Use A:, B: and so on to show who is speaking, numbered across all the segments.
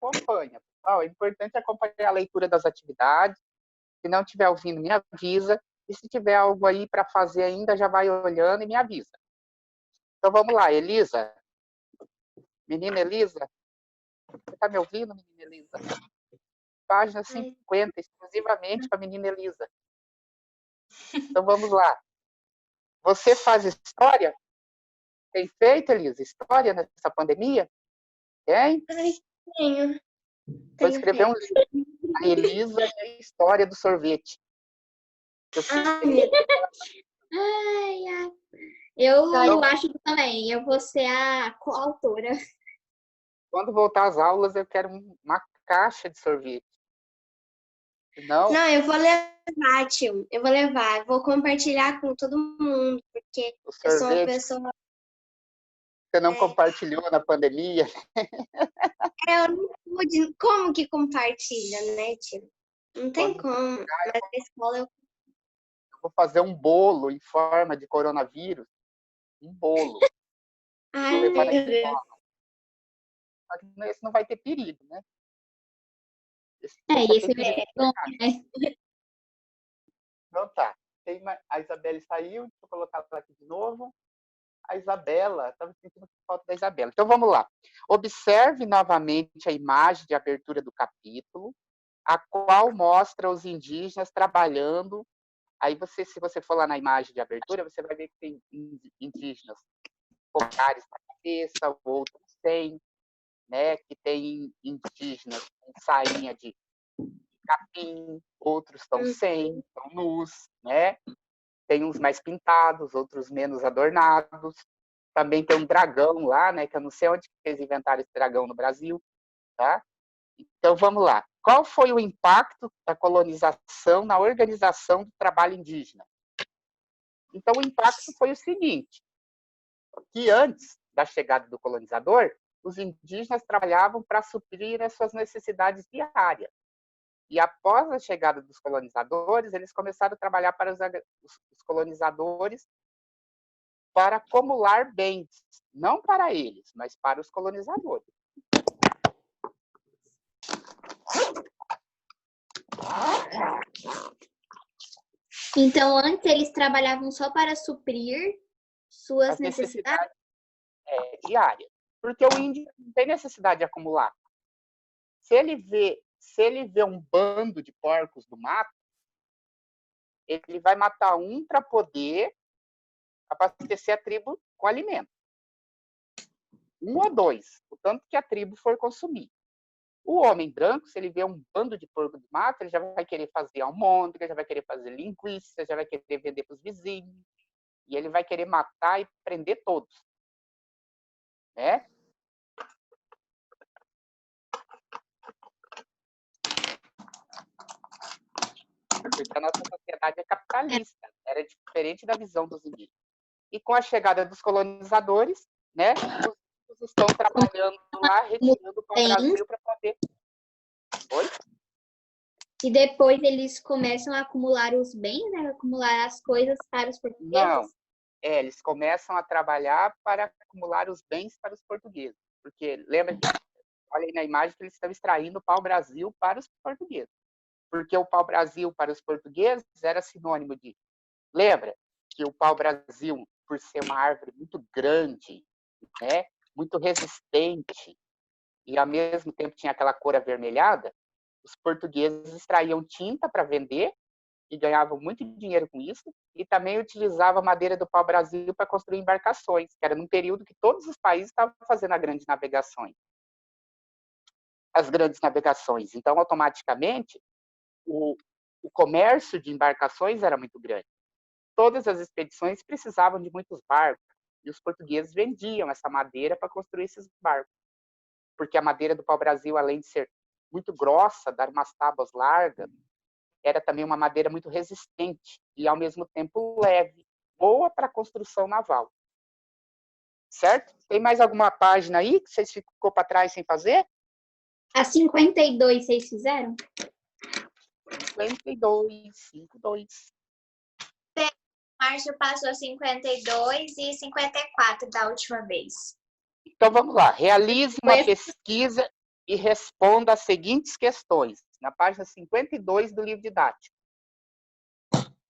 A: acompanha. Pessoal, é importante acompanhar a leitura das atividades. Se não estiver ouvindo, me avisa. E se tiver algo aí para fazer ainda, já vai olhando e me avisa. Então, vamos lá, Elisa. Menina Elisa, você está me ouvindo, menina Elisa? Página 50, exclusivamente para a menina Elisa. Então, vamos lá. Você faz história? Tem feito, Elisa, história nessa pandemia? Tem?
B: Tenho.
A: Vou escrever um livro. A Elisa e a história do sorvete.
B: Eu acho que também. Eu vou ser a coautora.
A: Quando voltar às aulas, eu quero uma caixa de sorvete. Não,
B: eu vou levar, tio. Eu vou levar. Eu vou compartilhar com todo mundo, porque eu sou uma pessoa...
A: Você não compartilhou na pandemia?
B: Eu não pude. Como que compartilha, né, tio? Não tem como. Mas na escola eu
A: vou fazer um bolo em forma de coronavírus. Um bolo.
B: Ai, meu Deus.
A: Esse não vai ter perigo, né?
B: Esse é bom, né?
A: Então tá. A Isabelle saiu, deixa eu colocar ela aqui de novo. A Isabela, estava sentindo falta da Isabela. Então vamos lá. Observe novamente a imagem de abertura do capítulo, a qual mostra os indígenas trabalhando. Aí se você for lá na imagem de abertura, você vai ver que tem indígenas colares na cabeça, outros sem, né? Que tem indígenas com sainha de capim, outros estão sem, estão nus, né? Tem uns mais pintados, outros menos adornados. Também tem um dragão lá, né? Que eu não sei onde eles inventaram esse dragão no Brasil, tá? Então vamos lá. Qual foi o impacto da colonização na organização do trabalho indígena? Então o impacto foi o seguinte: que antes da chegada do colonizador, os indígenas trabalhavam para suprir as suas necessidades diárias. E após a chegada dos colonizadores, eles começaram a trabalhar para os colonizadores para acumular bens, não para eles, mas para os colonizadores.
B: Então, antes eles trabalhavam só para suprir suas necessidades
A: diárias. Porque o índio não tem necessidade de acumular. Se ele vê um bando de porcos do mato, ele vai matar um para poder abastecer a tribo com alimento. Um ou dois, o tanto que a tribo for consumir. O homem branco, se ele vê um bando de porco do mato, ele já vai querer fazer almôndega, já vai querer fazer linguiça, já vai querer vender para os vizinhos, e ele vai querer matar e prender todos. Né? Porque a nossa sociedade é capitalista, era diferente da visão dos indígenas. E com a chegada dos colonizadores, né, os estão trabalhando lá, retirando o pau-brasil para poder... Oi?
B: E depois eles começam a acumular os bens, né? Acumular as coisas para os portugueses?
A: Não, eles começam a trabalhar para acumular os bens para os portugueses. Porque, lembra, olha aí na imagem que eles estão extraindo o pau-brasil para os portugueses. Porque o pau-brasil para os portugueses era sinônimo de... Lembra que o pau-brasil, por ser uma árvore muito grande, né, muito resistente, e ao mesmo tempo tinha aquela cor avermelhada, os portugueses extraíam tinta para vender e ganhavam muito dinheiro com isso, e também utilizavam a madeira do pau-brasil para construir embarcações, que era num período que todos os países estavam fazendo as grandes navegações. Então, automaticamente, o comércio de embarcações era muito grande. Todas as expedições precisavam de muitos barcos, e os portugueses vendiam essa madeira para construir esses barcos. Porque a madeira do pau-brasil, além de ser muito grossa, dar umas tábuas largas, era também uma madeira muito resistente e, ao mesmo tempo, leve, boa para a construção naval. Certo? Tem mais alguma página aí que vocês ficou para trás sem fazer?
B: A 52 vocês fizeram?
A: 52.
C: O Márcio passou 52 e 54 da última vez.
A: Então, vamos lá. Realize uma pesquisa e responda as seguintes questões, na página 52 do livro didático.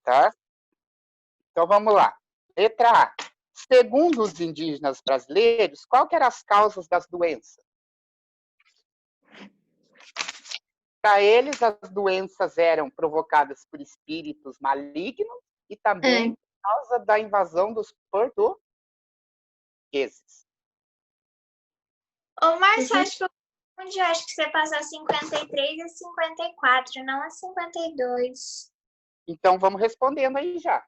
A: Tá? Então, vamos lá. Letra A. Segundo os indígenas brasileiros, qual que eram as causas das doenças? Para eles, as doenças eram provocadas por espíritos malignos e também por causa da invasão dos portugueses.
C: Ô, Márcio, acho que você passou a 53 e 54, não a 52.
A: Então, vamos respondendo aí já.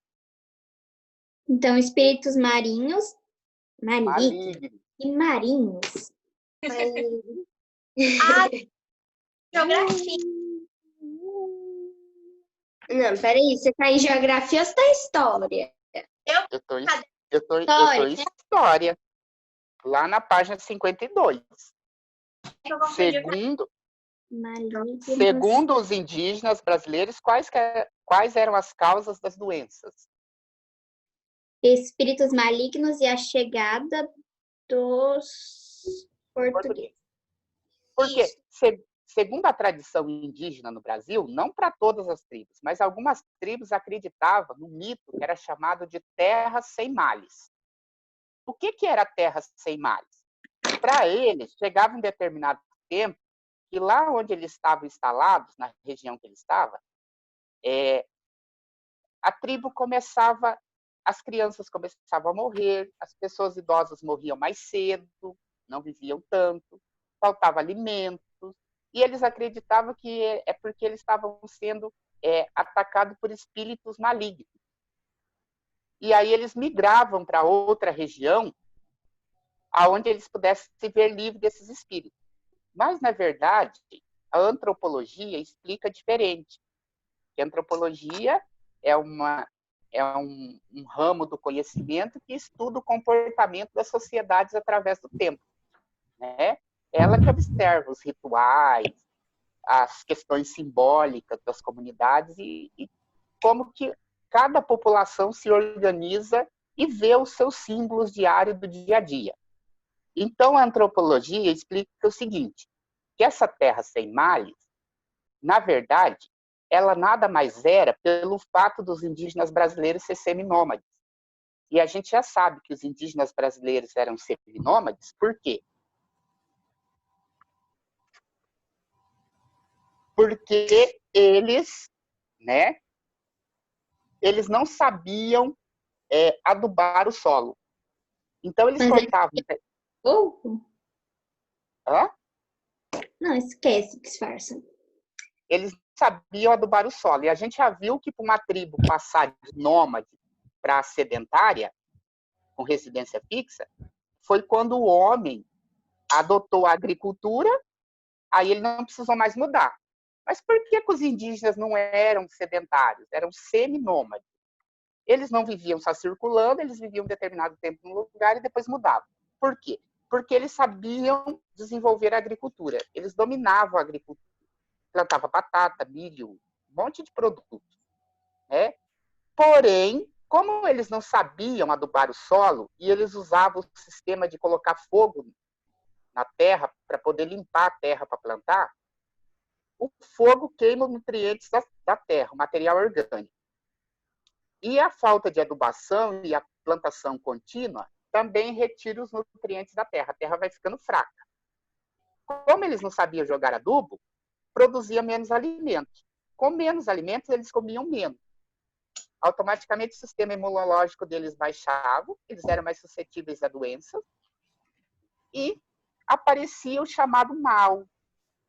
B: Então, espíritos malignos
A: Maligno.
B: e marinhos. Malignos.
C: Ah, geografia.
B: Não, peraí, você tá em geografia ou você tá em história?
A: Eu tô em história. Lá na página 52.
C: Eu confundi
A: Segundo os indígenas brasileiros, quais eram as causas das doenças?
B: Espíritos malignos e a chegada dos portugueses.
A: Porque, segundo a tradição indígena no Brasil, não para todas as tribos, mas algumas tribos acreditavam no mito que era chamado de terra sem males. O que era terra sem males? Para eles, chegava um determinado tempo que lá onde eles estavam instalados, na região que ele estava, a tribo começava, as crianças começavam a morrer, as pessoas idosas morriam mais cedo, não viviam tanto, faltava alimentos, e eles acreditavam que é porque eles estavam sendo atacados por espíritos malignos. E aí eles migravam para outra região, aonde eles pudessem se ver livres desses espíritos. Mas, na verdade, a antropologia explica diferente. A antropologia é um ramo do conhecimento que estuda o comportamento das sociedades através do tempo. Né? Ela que observa os rituais, as questões simbólicas das comunidades e como que cada população se organiza e vê os seus símbolos diários do dia a dia. Então, a antropologia explica o seguinte, que essa terra sem males, na verdade, ela nada mais era pelo fato dos indígenas brasileiros ser seminômades. E a gente já sabe que os indígenas brasileiros eram seminômades, por quê? Porque eles não sabiam adubar o solo. Então, eles cortavam... Hã?
B: Não, esquece, disfarça.
A: Eles sabiam adubar o solo. E a gente já viu que para uma tribo passar de nômade para sedentária, com residência fixa, foi quando o homem adotou a agricultura, aí ele não precisou mais mudar. Mas por que os indígenas não eram sedentários? Eram seminômades. Eles não viviam só circulando, eles viviam um determinado tempo num lugar e depois mudavam. Por quê? Porque eles sabiam desenvolver a agricultura. Eles dominavam a agricultura. Plantava batata, milho, um monte de produtos. Né? Porém, como eles não sabiam adubar o solo e eles usavam o sistema de colocar fogo na terra para poder limpar a terra para plantar, o fogo queima os nutrientes da terra, o material orgânico. E a falta de adubação e a plantação contínua também retira os nutrientes da terra. A terra vai ficando fraca. Como eles não sabiam jogar adubo, produzia menos alimentos. Com menos alimentos, eles comiam menos. Automaticamente, o sistema imunológico deles baixava, eles eram mais suscetíveis a doenças e aparecia o chamado mal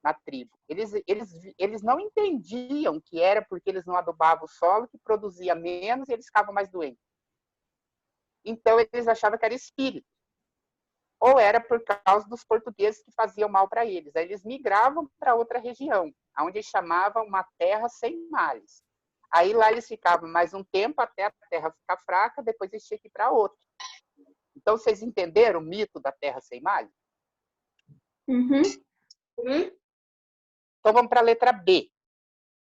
A: na tribo. Eles não entendiam que era porque eles não adubavam o solo que produzia menos e eles ficavam mais doentes. Então, eles achavam que era espírito. Ou era por causa dos portugueses que faziam mal para eles. Aí eles migravam para outra região, onde eles chamavam uma terra sem males. Aí lá eles ficavam mais um tempo até a terra ficar fraca, depois eles tinham que ir para outra. Então, vocês entenderam o mito da terra sem males?
B: Uhum.
A: Então, vamos para a letra B.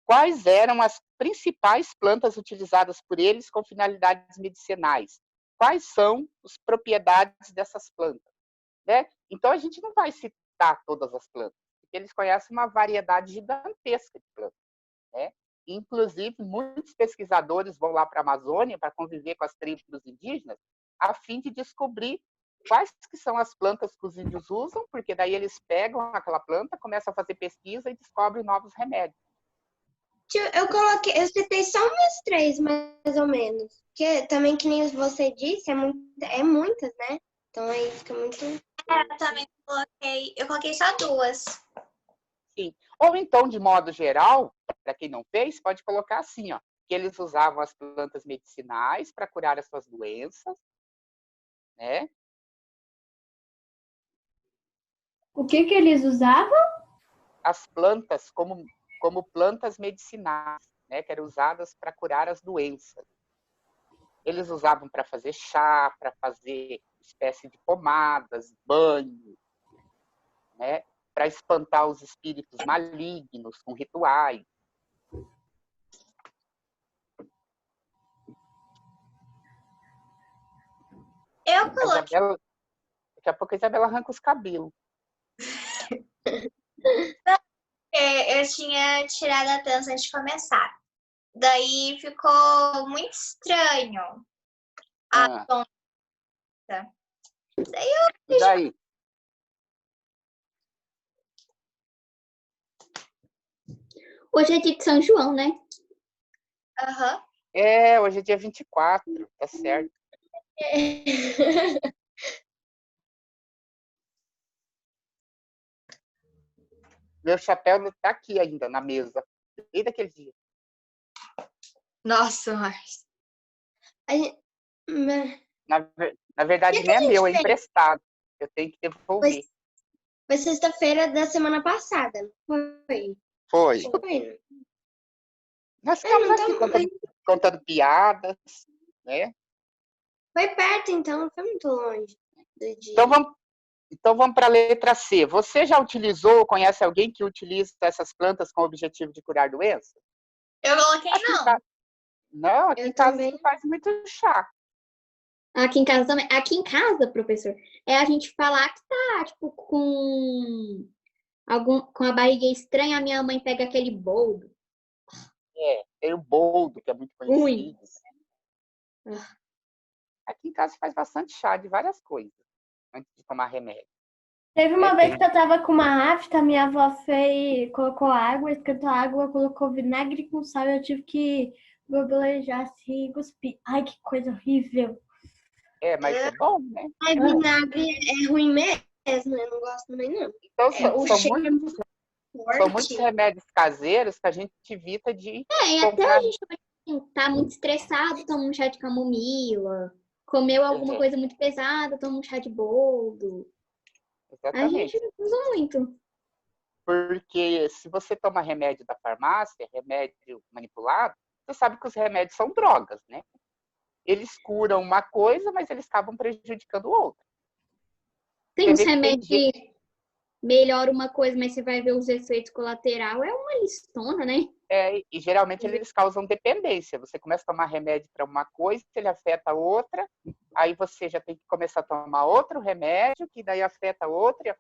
A: Quais eram as principais plantas utilizadas por eles com finalidades medicinais? Quais são as propriedades dessas plantas? Né? Então, a gente não vai citar todas as plantas, porque eles conhecem uma variedade gigantesca de plantas, né? Inclusive, muitos pesquisadores vão lá para a Amazônia para conviver com as tribos indígenas, a fim de descobrir quais que são as plantas que os índios usam, porque daí eles pegam aquela planta, começam a fazer pesquisa e descobrem novos remédios.
B: Eu citei só umas 3, mais ou menos. Porque também, que nem você disse, é muitas, né? Então aí fica muito...
C: Eu também coloquei só 2.
A: Sim. Ou então, de modo geral, para quem não fez, pode colocar assim, ó, que eles usavam as plantas medicinais para curar as suas doenças, né?
D: O que eles usavam?
A: As plantas como plantas medicinais, né, que eram usadas para curar as doenças. Eles usavam para fazer chá, para fazer espécie de pomadas, banho, né, para espantar os espíritos malignos com rituais.
C: Eu coloquei.
A: Daqui a pouco a Isabela arranca os cabelos.
C: Eu tinha tirado a trança antes de começar. Daí ficou muito estranho a tonta.
A: E daí?
D: Hoje é dia de São João, né?
C: Aham.
A: Hoje é dia 24, tá certo. Meu chapéu não tá aqui ainda, na mesa. Desde aquele dia.
C: Nossa, mas...
A: Na verdade, nem é meu, é emprestado. Eu tenho que devolver.
B: Foi sexta-feira da semana passada, não foi?
A: Foi.
B: Foi.
A: Nós ficamos aqui contando piadas, né?
B: Foi perto, então, não foi muito longe do dia.
A: Então vamos para a letra C. Você já utilizou ou conhece alguém que utiliza essas plantas com o objetivo de curar doenças?
C: Eu coloquei não.
A: Não, aqui em casa se faz muito chá.
D: Aqui em casa também. Aqui em casa, professor, é a gente falar que tá, tipo, com a barriga estranha, a minha mãe pega aquele boldo.
A: Tem o boldo, que é muito conhecido.
D: Ui.
A: Aqui em casa faz bastante chá de várias coisas, antes de tomar remédio.
D: Teve uma vez que eu tava com uma afta, minha avó colocou água, esquentou a água, colocou vinagre com sal e eu tive que borbulhar assim e cuspir. Ai, que coisa horrível.
A: Mas é bom, né?
B: Vinagre é ruim mesmo, eu não gosto também, não.
A: Então, são muitos remédios caseiros que a gente evita de
D: e até a gente tá muito estressado, toma um chá de camomila. Comeu alguma coisa muito pesada, toma um chá de boldo.
A: Exatamente.
D: A gente usa muito.
A: Porque se você toma remédio da farmácia, remédio manipulado, você sabe que os remédios são drogas, né? Eles curam uma coisa, mas eles acabam prejudicando outra.
D: Tem uns remédios que melhoram uma coisa, mas você vai ver os efeitos colaterais. É uma listona, né?
A: E geralmente eles causam dependência. Você começa a tomar remédio para uma coisa, ele afeta a outra, aí você já tem que começar a tomar outro remédio, que daí afeta outra.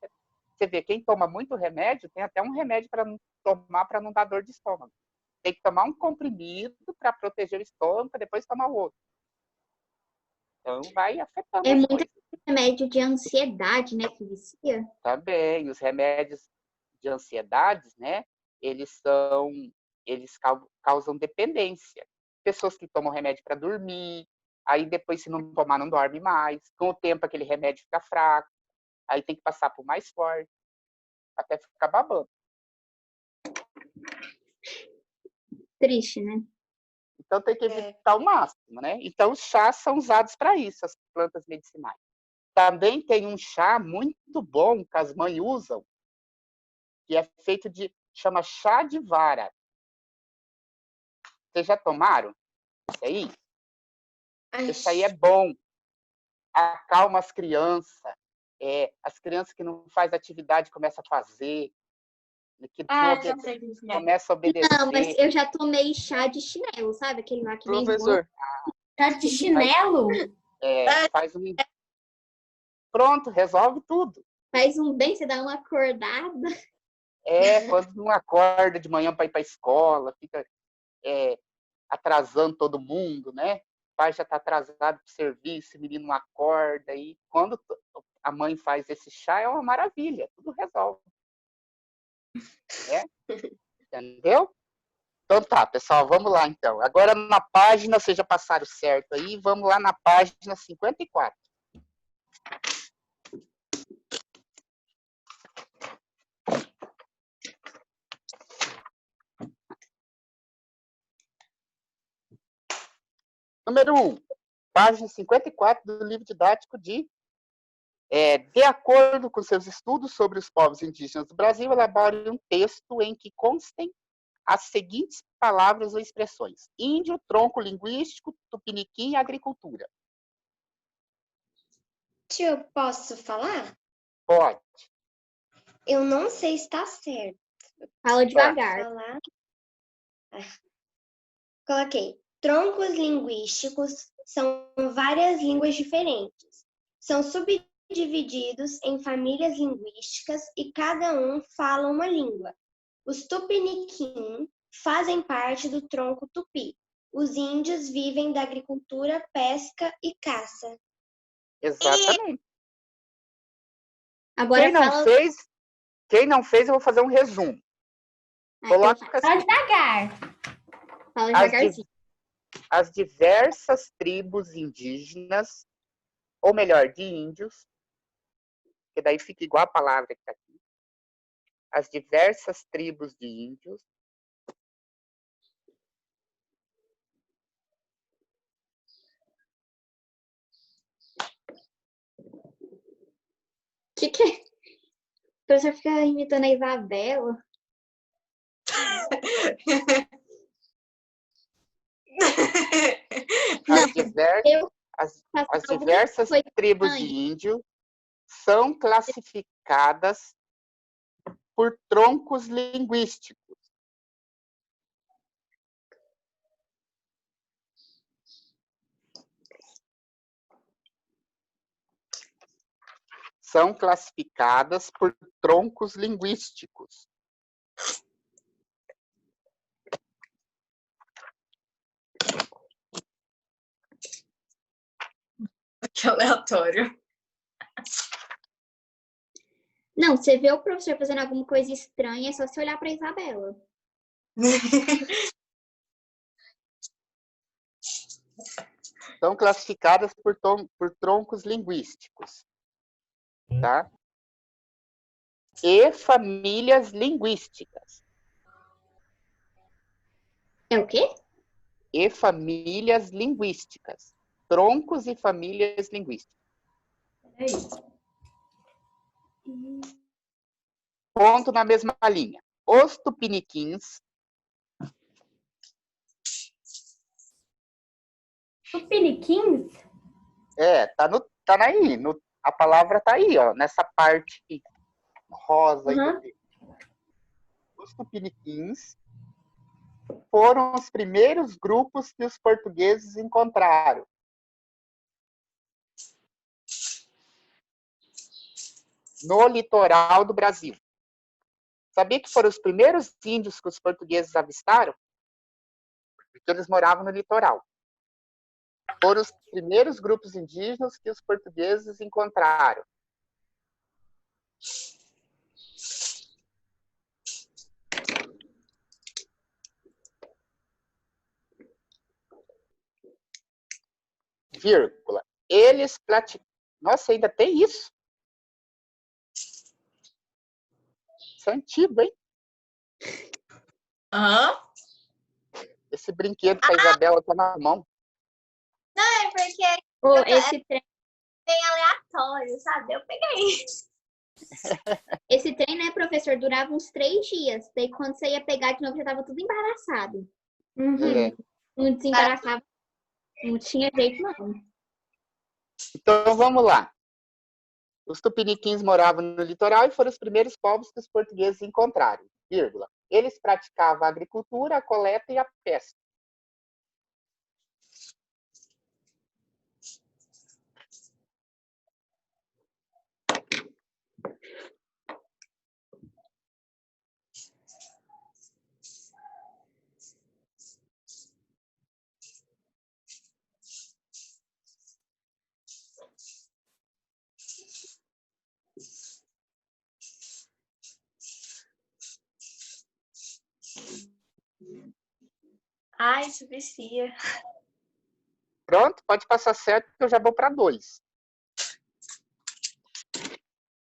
A: Você vê, quem toma muito remédio, tem até um remédio para tomar para não dar dor de estômago. Tem que tomar um comprimido para proteger o estômago, para depois tomar o outro. Então, vai afetando.
D: É muito remédio de ansiedade, né, que vicia?
A: Também, os remédios de ansiedade, né, eles causam dependência. Pessoas que tomam remédio para dormir, aí depois, se não tomar, não dorme mais. Com o tempo, aquele remédio fica fraco, aí tem que passar por mais forte, até ficar babando.
D: Triste, né?
A: Então, tem que evitar o máximo, né? Então, os chás são usados para isso, as plantas medicinais. Também tem um chá muito bom que as mães usam, que é feito chama chá de vara. Vocês já tomaram isso aí? Isso aí é bom. Acalma as crianças. As crianças que não fazem atividade começam a fazer. Que começa a obedecer.
D: Não, mas eu já tomei chá de chinelo, sabe? Aquele lá que nem
E: Professor.
D: Chá de chinelo?
A: Faz um... Pronto, resolve tudo.
D: Faz um bem, você dá uma acordada.
A: Quando não acorda de manhã para ir para a escola, fica atrasando todo mundo, né? O pai já está atrasado para o serviço, o menino não acorda. E quando a mãe faz esse chá, é uma maravilha, tudo resolve. Né? Entendeu? Então tá, pessoal, vamos lá então. Agora na página, vocês já passaram certo aí, vamos lá na página 54. Número 1, página 54 do livro didático de acordo com seus estudos sobre os povos indígenas do Brasil, elabore um texto em que constem as seguintes palavras ou expressões: índio, tronco linguístico, tupiniquim e agricultura.
B: Tio, eu posso falar?
A: Pode.
B: Eu não sei se está certo.
D: Fala devagar.
B: Falar. Coloquei. Troncos linguísticos são várias línguas diferentes. São subdivididos em famílias linguísticas e cada um fala uma língua. Os tupiniquim fazem parte do tronco tupi. Os índios vivem da agricultura, pesca e caça.
A: Exatamente.
D: Agora
A: Quem não fez, eu vou fazer um resumo. Coloca
D: Fala devagar. Fala devagarzinho.
A: As diversas tribos indígenas, ou melhor, de índios, que daí fica igual a palavra que está aqui. As diversas tribos de índios
D: Que é? O professor fica imitando a Isabela.
A: as diversas tribos de índio são classificadas por troncos linguísticos. São classificadas por troncos linguísticos.
C: Que aleatório.
D: Não, você vê o professor fazendo alguma coisa estranha, é só você olhar para a Isabela.
A: São classificadas por troncos linguísticos. Tá? E famílias linguísticas.
D: É o quê?
A: E famílias linguísticas. Troncos e famílias linguísticas. Ponto na mesma linha. Os tupiniquins.
D: Tupiniquins?
A: Tá aí. A palavra tá aí, ó, nessa parte rosa aí do texto. Os tupiniquins foram os primeiros grupos que os portugueses encontraram. No litoral do Brasil. Sabia que foram os primeiros índios que os portugueses avistaram? Porque eles moravam no litoral. Foram os primeiros grupos indígenas que os portugueses encontraram. Vírgula. Eles praticavam. Nossa, ainda tem isso? Isso é antigo, hein? Esse brinquedo que a Isabela tá na mão.
C: Não, é porque
D: Esse trem,
C: bem aleatório, sabe? Eu peguei.
D: esse trem, né, professor, durava uns 3 dias. Daí quando você ia pegar de novo, já tava tudo embaraçado. Não desembaraçava. Não tinha jeito, não.
A: Então, vamos lá. Os tupiniquins moravam no litoral e foram os primeiros povos que os portugueses encontraram. Vírgula. Eles praticavam a agricultura, a coleta e a pesca.
C: Ai, isso vicia.
A: Pronto, pode passar certo que eu já vou para 2.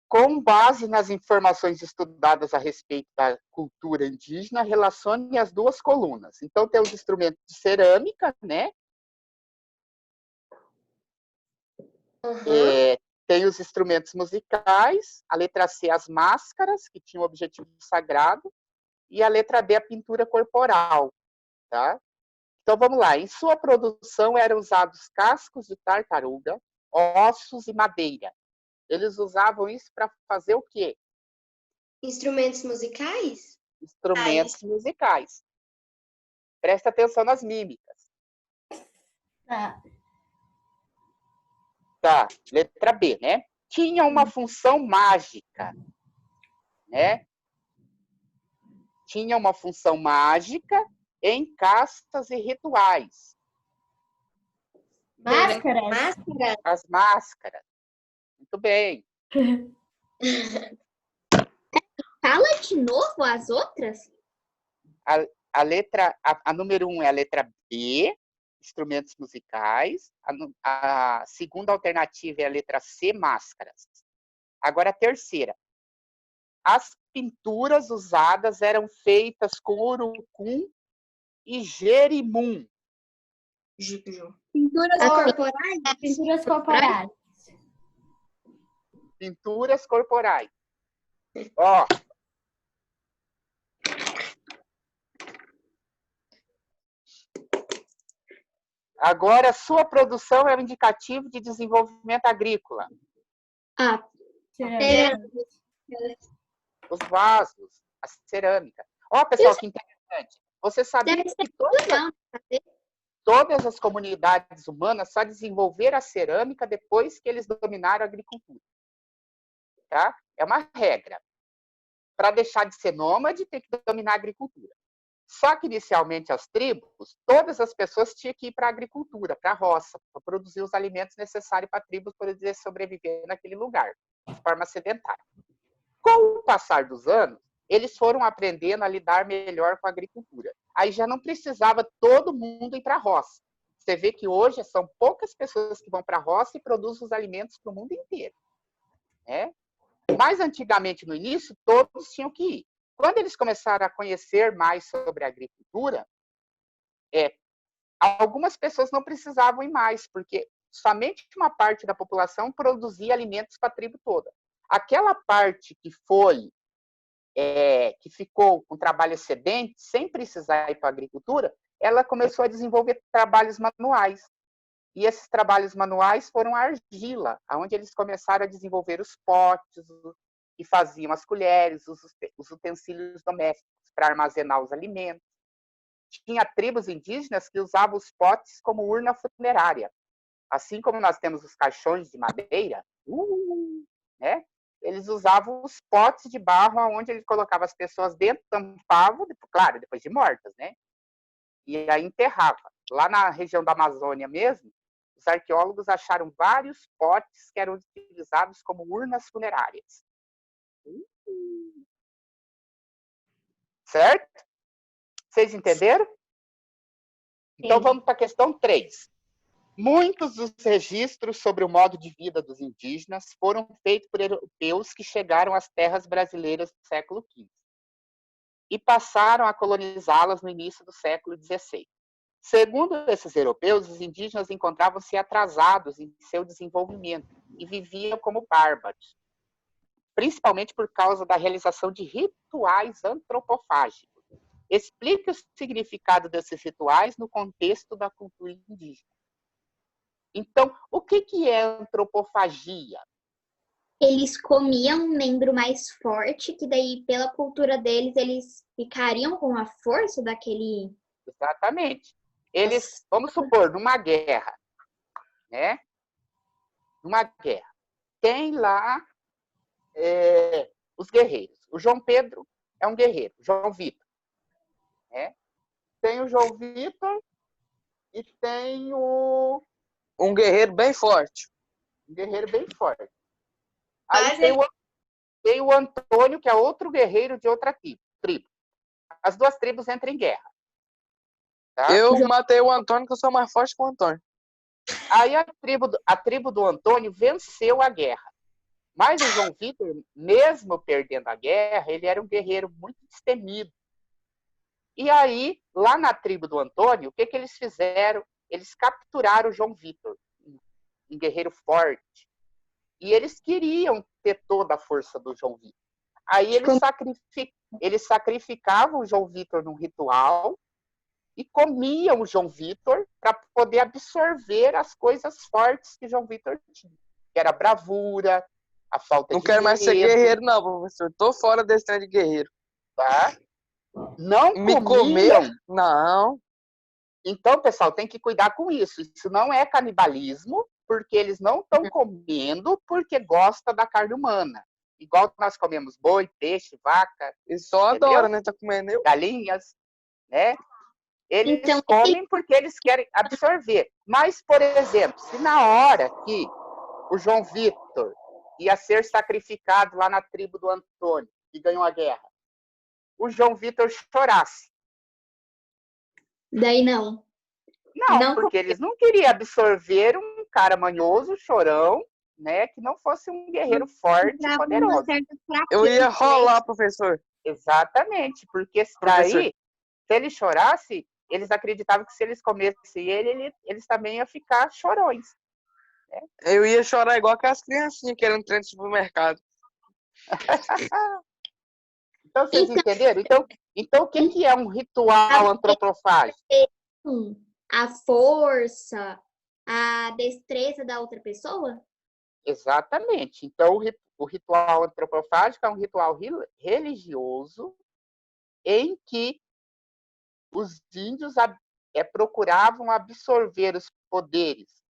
A: Com base nas informações estudadas a respeito da cultura indígena, relacione as duas colunas. Então, tem os instrumentos de cerâmica, né? Tem os instrumentos musicais, a letra C, as máscaras, que tinham o objetivo sagrado, e a letra B, a pintura corporal, tá? Então, vamos lá. Em sua produção eram usados cascos de tartaruga, ossos e madeira. Eles usavam isso para fazer o quê?
B: Instrumentos musicais?
A: Instrumentos musicais. Presta atenção nas mímicas.
D: Tá.
A: Tá, letra B, né? Tinha uma função mágica, né? Tinha uma função mágica em castas e rituais.
D: Máscaras?
B: Máscara?
A: As máscaras. Muito bem.
C: Fala de novo as outras?
A: A número 1 é a letra B, instrumentos musicais. A segunda alternativa é a letra C, máscaras. Agora a terceira. As pinturas usadas eram feitas com urucum e jerimum.
C: Pinturas
B: corporais?
D: Pinturas corporais.
A: Pinturas corporais. Ó. Agora, sua produção é um indicativo de desenvolvimento agrícola.
D: Cerâmica.
A: Os vasos, a cerâmica. Ó, pessoal, que interessante. Você sabia que todas as comunidades humanas só desenvolveram a cerâmica depois que eles dominaram a agricultura? Tá? É uma regra. Para deixar de ser nômade, tem que dominar a agricultura. Só que, inicialmente, as tribos, todas as pessoas tinham que ir para a agricultura, para a roça, para produzir os alimentos necessários para a tribo poder sobreviver naquele lugar, de forma sedentária. Com o passar dos anos, eles foram aprendendo a lidar melhor com a agricultura. Aí já não precisava todo mundo ir para a roça. Você vê que hoje são poucas pessoas que vão para a roça e produzem os alimentos para o mundo inteiro, né? Mas antigamente, no início, todos tinham que ir. Quando eles começaram a conhecer mais sobre a agricultura, algumas pessoas não precisavam ir mais, porque somente uma parte da população produzia alimentos para a tribo toda. Aquela parte que ficou com trabalho excedente, sem precisar ir para a agricultura, ela começou a desenvolver trabalhos manuais. E esses trabalhos manuais foram a argila, onde eles começaram a desenvolver os potes, que faziam as colheres, os utensílios domésticos para armazenar os alimentos. Tinha tribos indígenas que usavam os potes como urna funerária. Assim como nós temos os caixões de madeira, né? Eles usavam os potes de barro, onde eles colocavam as pessoas dentro, tampavam, claro, depois de mortas, né? E aí enterrava. Lá na região da Amazônia mesmo, os arqueólogos acharam vários potes que eram utilizados como urnas funerárias. Certo? Vocês entenderam? Então, vamos para a questão 3. Muitos dos registros sobre o modo de vida dos indígenas foram feitos por europeus que chegaram às terras brasileiras no século XV e passaram a colonizá-las no início do século XVI. Segundo esses europeus, os indígenas encontravam-se atrasados em seu desenvolvimento e viviam como bárbaros, principalmente por causa da realização de rituais antropofágicos. Explique o significado desses rituais no contexto da cultura indígena. Então, o que é antropofagia?
C: Eles comiam um membro mais forte, que daí, pela cultura deles, eles ficariam com a força daquele...
A: Exatamente. Eles, vamos supor, numa guerra, né? Numa guerra. Tem lá os guerreiros. O João Pedro é um guerreiro, o João Vitor. Né? Tem o João Vitor e tem
E: um guerreiro bem forte.
A: Um guerreiro bem forte. Aí tem o Antônio, que é outro guerreiro de outra tribo. As duas tribos entram em guerra. Tá?
E: Eu matei o Antônio, que eu sou mais forte que o Antônio.
A: Aí a tribo do Antônio venceu a guerra. Mas o João Vitor, mesmo perdendo a guerra, ele era um guerreiro muito destemido. E aí, lá na tribo do Antônio, o que eles fizeram? Eles capturaram o João Vitor, um guerreiro forte. E eles queriam ter toda a força do João Vitor. Aí eles sacrificavam o João Vitor num ritual e comiam o João Vitor para poder absorver as coisas fortes que João Vitor tinha. Que era a bravura, a falta
E: Não
A: de
E: quero mais ser
A: medo,
E: guerreiro, não, professor. Tô fora desse trem de guerreiro.
A: tá? Não
E: Me
A: comiam.
E: comer? Não.
A: Então, pessoal, tem que cuidar com isso. Isso não é canibalismo, porque eles não estão comendo porque gostam da carne humana. Igual nós comemos boi, peixe, vaca,
E: E só
A: entendeu?
E: adora, né? Tá comendo eu.
A: Galinhas, né? Eles
B: Então,
A: comem porque eles querem absorver. Mas, por exemplo, se na hora que o João Vitor ia ser sacrificado lá na tribo do Antônio, que ganhou a guerra, o João Vitor chorasse.
B: daí não.
A: Não, porque eles não queriam absorver um cara manhoso, chorão, né, que não fosse um guerreiro forte e poderoso.
E: Eu ia rolar, professor.
A: Exatamente, porque
E: Professor.
A: daí, se ele chorasse, eles acreditavam que se eles comessem ele, eles também iam ficar chorões.
E: Eu ia chorar igual aquelas criancinhas querendo trem de supermercado.
A: Então, vocês entenderam? Então, o que é um ritual antropofágico?
B: A força, a destreza da outra pessoa?
A: Exatamente. Então, o ritual antropofágico é um ritual religioso em que os índios procuravam absorver os poderes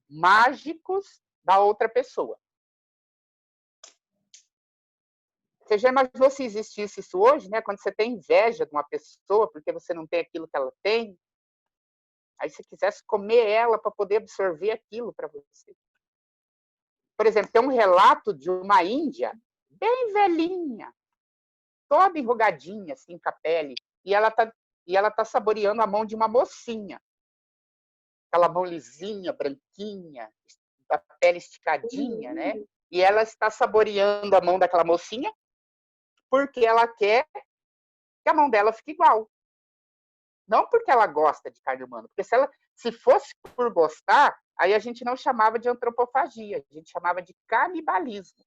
A: mágicos da outra pessoa. Você já imaginou se existisse isso hoje, né? Quando você tem inveja de uma pessoa porque você não tem aquilo que ela tem, aí você quisesse comer ela para poder absorver aquilo para você. Por exemplo, tem um relato de uma índia bem velhinha, toda enrugadinha, assim, com a pele, e ela tá saboreando a mão de uma mocinha. Aquela mão lisinha, branquinha, a pele esticadinha, né? E ela está saboreando a mão daquela mocinha porque ela quer que a mão dela fique igual. Não porque ela gosta de carne humana, porque se fosse por gostar, aí a gente não chamava de antropofagia, a gente chamava de canibalismo.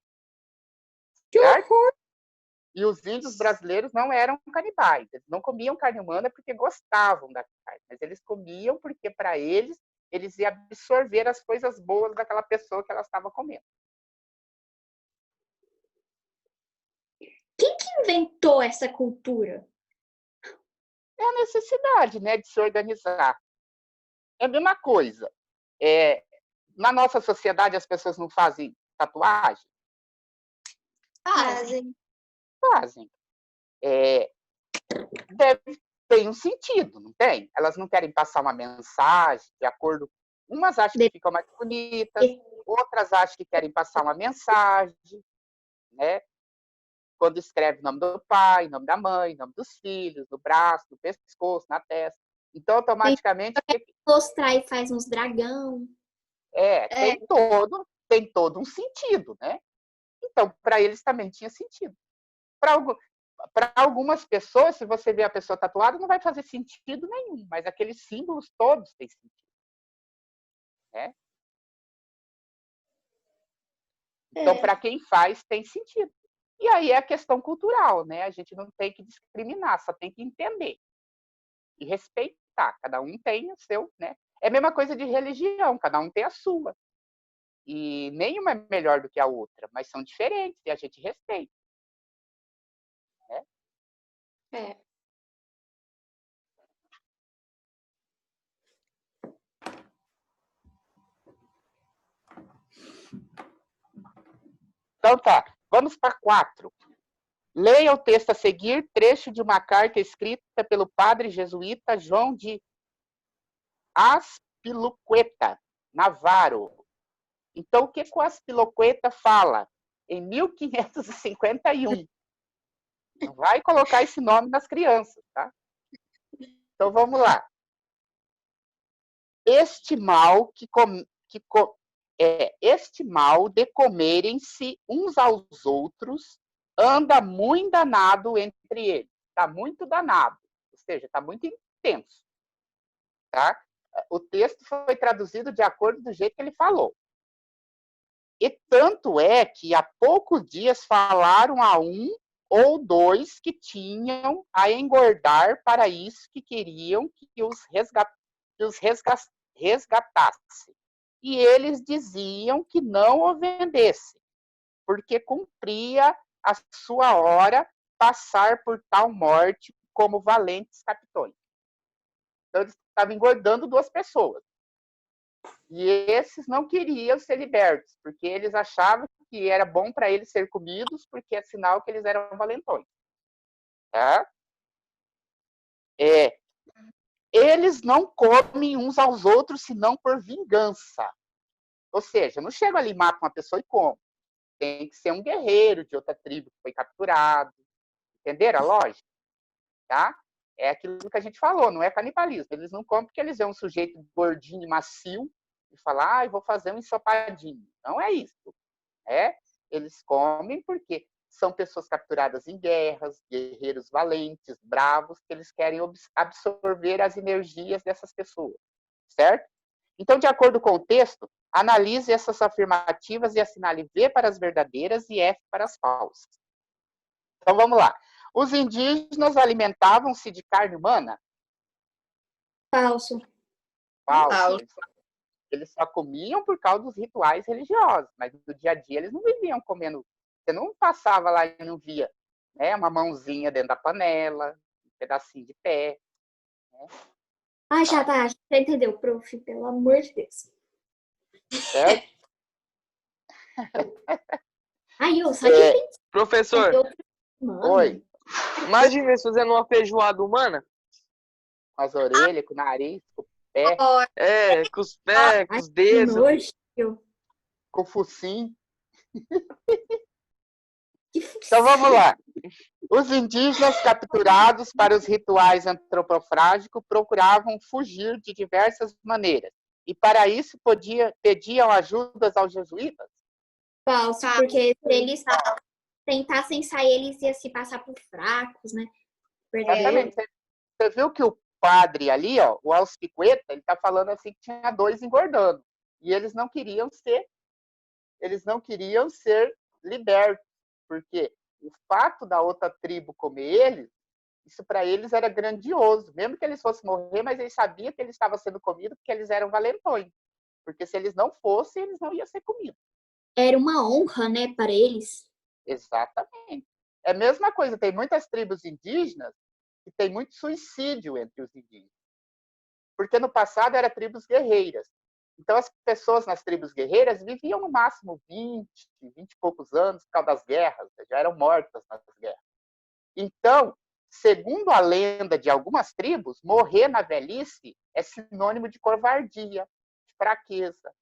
A: Certo? E os índios brasileiros não eram canibais, eles não comiam carne humana porque gostavam da carne, mas eles comiam porque, para eles iam absorver as coisas boas daquela pessoa que ela estava comendo.
B: Quem que inventou essa cultura?
A: É a necessidade, né, de se organizar. É a mesma coisa. Na nossa sociedade, as pessoas não fazem tatuagem? Fazem. Tem um sentido, não tem? Elas não querem passar uma mensagem de acordo. Umas acham que ficam mais bonitas, outras acham que querem passar uma mensagem, né? Quando escreve o nome do pai, o nome da mãe, o nome dos filhos, no braço, no pescoço, na testa. Então, automaticamente.
B: Mostrar e faz uns dragão.
A: Tem todo um sentido, né? Então, para eles também tinha sentido. Para algumas pessoas, se você vê a pessoa tatuada, não vai fazer sentido nenhum, mas aqueles símbolos todos têm sentido. Né? Então, para quem faz, tem sentido. E aí é a questão cultural, né? A gente não tem que discriminar, só tem que entender e respeitar. Cada um tem o seu, né? É a mesma coisa de religião, cada um tem a sua. E nenhuma é melhor do que a outra, mas são diferentes e a gente respeita. Né? Então tá, vamos para 4. Leia o texto a seguir, trecho de uma carta escrita pelo padre jesuíta João de Azpilicueta, Navarro. Então, o que o Azpilicueta fala? Em 1551. Não vai colocar esse nome nas crianças, tá? Então, vamos lá. Este mal de comerem-se uns aos outros anda muito danado entre eles. Está muito danado, ou seja, está muito intenso. Tá? O texto foi traduzido de acordo do jeito que ele falou. E tanto é que há poucos dias falaram a um ou dois que tinham a engordar para isso que queriam que os resgatasse. E eles diziam que não o vendesse, porque cumpria a sua hora passar por tal morte como valentes capitões. Então, eles estavam engordando 2 pessoas. E esses não queriam ser libertos, porque eles achavam que era bom para eles ser comidos, porque é sinal que eles eram valentões. Tá? Eles não comem uns aos outros, senão por vingança. Ou seja, não chega ali e mata uma pessoa e come. Tem que ser um guerreiro de outra tribo que foi capturado. Entenderam a lógica? Tá? É aquilo que a gente falou, não é canibalismo. Eles não comem porque eles veem um sujeito gordinho e macio e falam, vou fazer um ensopadinho. Não é isso. Eles comem porque são pessoas capturadas em guerras, guerreiros valentes, bravos, que eles querem absorver as energias dessas pessoas. Certo? Então, de acordo com o texto, analise essas afirmativas e assinale V para as verdadeiras e F para as falsas. Então, vamos lá. Os indígenas alimentavam-se de carne humana?
D: Falso.
A: Falso. Eles só comiam por causa dos rituais religiosos, mas no dia a dia eles não viviam comendo. Você não passava lá e não via, né, uma mãozinha dentro da panela, um pedacinho de pé. Né?
D: Já tá. Já entendeu, prof. Pelo amor de Deus.
A: Certo?
D: Só de pensar.
E: Professor,
A: Oi.
E: imagina eles fazendo uma feijoada humana.
A: Com as orelhas, com o nariz, com o pé.
E: Com os pés, com os dedos.
A: Com o focinho. Então, vamos lá. Os indígenas capturados para os rituais antropofágicos procuravam fugir de diversas maneiras. E, para isso, pediam ajudas aos jesuítas?
D: Falso, porque se eles tentassem sair, eles iam se passar por fracos, né?
A: Exatamente. Você viu que o padre ali, o Alciqueta, ele está falando assim que tinha 2 engordando. E eles não queriam ser libertos, porque o fato da outra tribo comer eles, isso para eles era grandioso. Mesmo que eles fossem morrer, mas eles sabiam que eles estavam sendo comidos porque eles eram valentões. Porque se eles não fossem, eles não iam ser comidos.
D: Era uma honra, né, para eles.
A: Exatamente. É a mesma coisa, tem muitas tribos indígenas que tem muito suicídio entre os indígenas. Porque no passado eram tribos guerreiras. Então, as pessoas nas tribos guerreiras viviam no máximo 20 e poucos anos por causa das guerras, já eram mortas nas guerras. Então, segundo a lenda de algumas tribos, morrer na velhice é sinônimo de covardia, de fraqueza.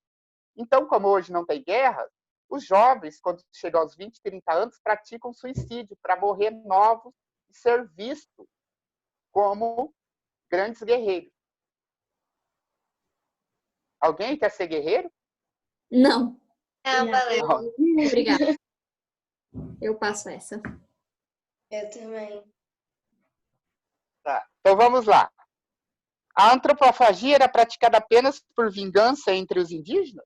A: Então, como hoje não tem guerra, os jovens, quando chegam aos 20, 30 anos, praticam suicídio para morrer novos e ser vistos como grandes guerreiros. Alguém quer ser guerreiro?
D: Não.
C: Não, valeu.
D: Obrigada. Eu passo essa.
B: Eu também.
A: Tá. Então vamos lá. A antropofagia era praticada apenas por vingança entre os indígenas?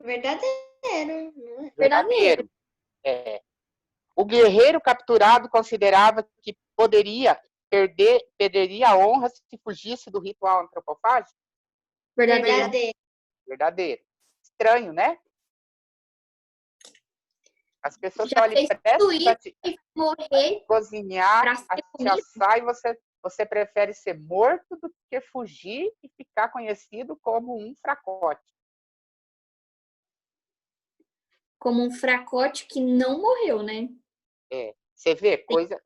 B: Verdadeiro, não é?
A: Verdadeiro. O guerreiro capturado considerava que perderia a honra se fugisse do ritual antropofágico?
B: Verdadeiro.
A: Verdadeiro. Estranho, né? As pessoas
D: Já
A: estão ali prestes a
D: morrer
A: cozinhar,
D: pra
A: a
D: ser
A: te assar, e você prefere ser morto do que fugir e ficar conhecido como um fracote.
D: como um fracote que não morreu, né?
A: Você vê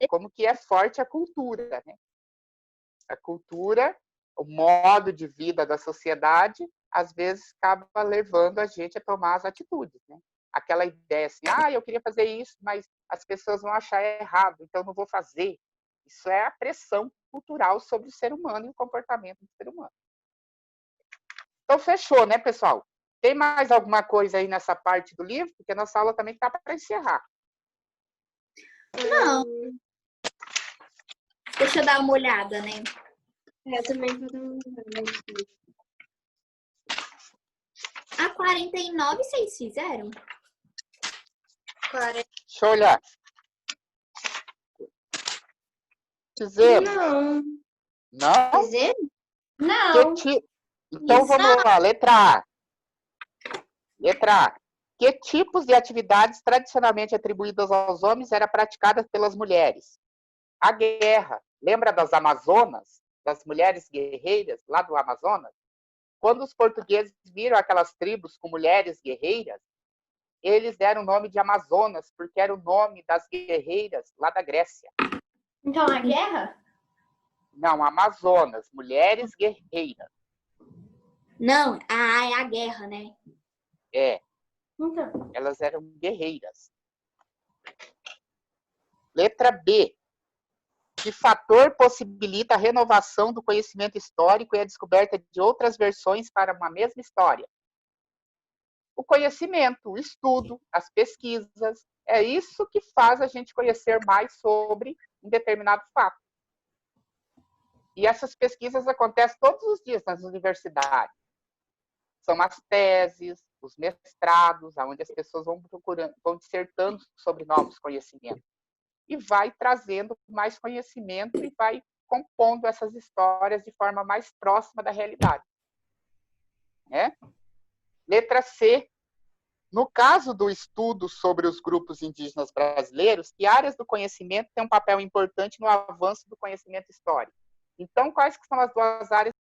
A: como que é forte a cultura, né? A cultura, o modo de vida da sociedade, às vezes acaba levando a gente a tomar as atitudes, né? Aquela ideia assim, eu queria fazer isso, mas as pessoas vão achar errado, então não vou fazer. Isso é a pressão cultural sobre o ser humano e o comportamento do ser humano. Então, fechou, né, pessoal? Tem mais alguma coisa aí nessa parte do livro? Porque a nossa aula também está para encerrar.
C: Não. Deixa eu dar uma olhada, né?
B: Eu também vou dar uma olhada aqui.
C: A 49 vocês fizeram?
A: Deixa eu olhar. Fizemos.
B: Não.
A: Não?
B: Fizeram?
D: Não.
A: Então, vamos lá. Letra A. Letra A. Que tipos de atividades tradicionalmente atribuídas aos homens eram praticadas pelas mulheres? A guerra. Lembra das Amazonas? Das mulheres guerreiras lá do Amazonas? Quando os portugueses viram aquelas tribos com mulheres guerreiras, eles deram o nome de Amazonas, porque era o nome das guerreiras lá da Grécia.
D: Então, a guerra?
A: Não, Amazonas, mulheres guerreiras.
C: Não, é a guerra, né?
A: É,
D: Então.
A: elas eram guerreiras. Letra B. Que fator possibilita a renovação do conhecimento histórico e a descoberta de outras versões para uma mesma história? O conhecimento, o estudo, as pesquisas. É isso que faz a gente conhecer mais sobre um determinado fato. E essas pesquisas acontecem todos os dias nas universidades. São as teses, os mestrados, onde as pessoas vão procurando, vão dissertando sobre novos conhecimentos. E vai trazendo mais conhecimento e vai compondo essas histórias de forma mais próxima da realidade. Né? Letra C. No caso do estudo sobre os grupos indígenas brasileiros, que áreas do conhecimento têm um papel importante no avanço do conhecimento histórico? Então, quais que são as duas áreas